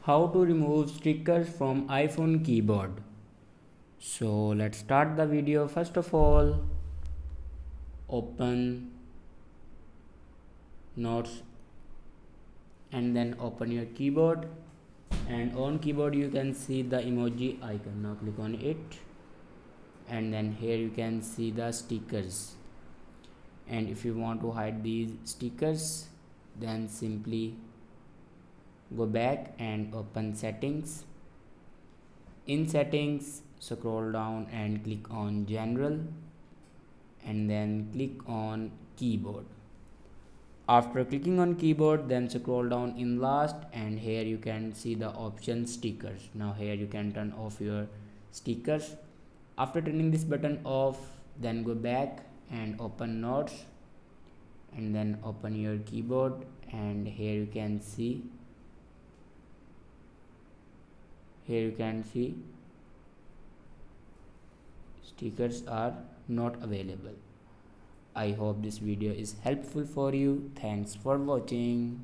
How to remove stickers from iPhone keyboard. So let's start the video. First of all, open Notes and then open your keyboard, and on keyboard you can see the emoji icon. Now click on it, and then here you can see the stickers, and if you want to hide these stickers, then simply go back and open settings. In settings, scroll down and click on general, and then click on keyboard. After clicking on keyboard, then scroll down in last, and here you can see the option stickers. Now here you can turn off your stickers. After turning this button off, then go back and open Notes, and then open your keyboard, and here you can see stickers are not available. I hope this video is helpful for you. Thanks for watching.